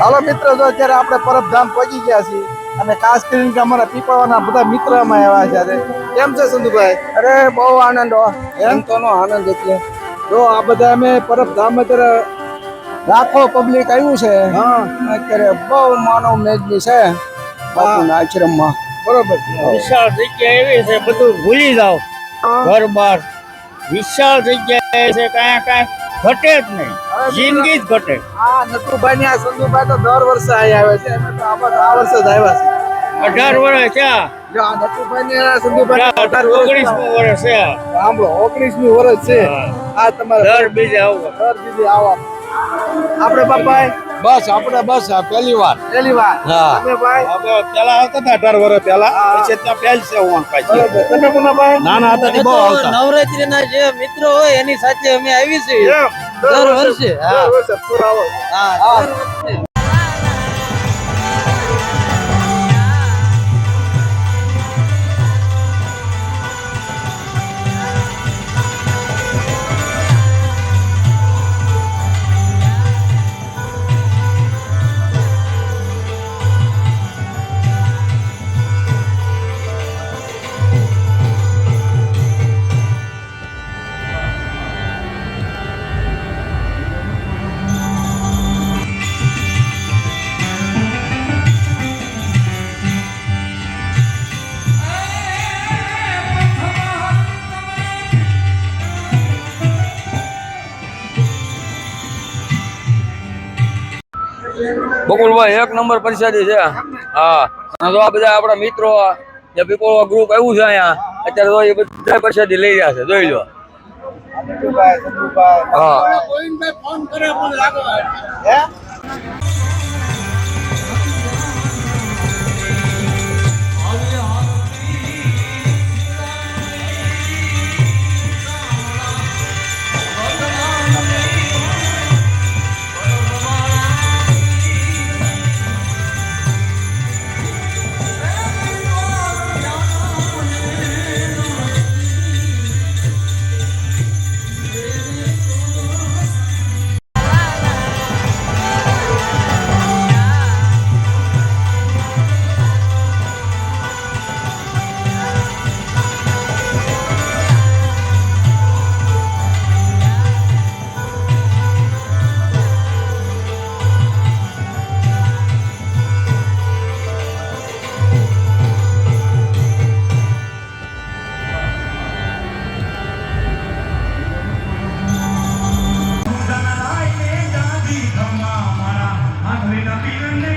હાલો મિત્રો, તો અત્યારે આપણે પરબધામ પહોંચી ગયા છીએ અને ખાસ કરીને કે અમારા પીપળવાના બધા મિત્ર અમે આવ્યા છે. કેમ છે સંધુભાઈ? અરે બહુ આનંદ એમ તો નો આનંદ એટલે જો આ બધા અમે પરબધામ અત્યારે લાખો પબ્લિક આવ્યું છે. હા અત્યારે બહુ માનવ મેદની છે બાપુના આશ્રમમાં. બરોબર છે. વિશાળ જગ્યા એવી છે, બધું ભૂલી જાઓ. ઘર બાર વિશાળ જગ્યા છે, કાંઈ ઘટે જ નહીં, જિંદગી જ ઘટે. આ નટુભાઈ ને આ સંધુભાઈ તો દર વર્ષે અહીં આવે છે. અમે તો આ વર્ષે જ આવ્યા છે. 18 વર્ષ થયા. જો આ નટુભાઈ ને આ સંધુભાઈ 19મું વર્ષ છે. સાંભળો, 19મી વર્ષ છે. આ તમારે દર બીજે આવો. દર બીજે આવા આપણે બાપા બસ આપણે બસ પહેલી વાર. પહેલી વાર. હા. તમે ભાઈ પેલા આવતા હતા 18 વર્ષ પહેલા, પછી ત્યાં પહેલ છે હું પાછી. બરોબર. તમે કોના ભાઈ? નાના હતા તે બહુ આવતા. નવરાત્રીના જે મિત્રો હોય એની સાથે અમે આવી છીએ એમ? દર વર્ષે. હા. દર વર્ષે પુરાવો. હા, હા. દર વર્ષે. બકુલભાઈ એક નંબર પરિસ્થિતિ છે. હા, અને તો આ બધા આપણા મિત્રો જે પીપળવા ગ્રુપ આવ્યું છે અહીંયા અત્યારે તો એ બધા પરિસ્થિતિ લઈ રહ્યા છે, જોઈ લો. નટુભાઈ, સંધુભાઈ. હા. હે? Hathre na piranne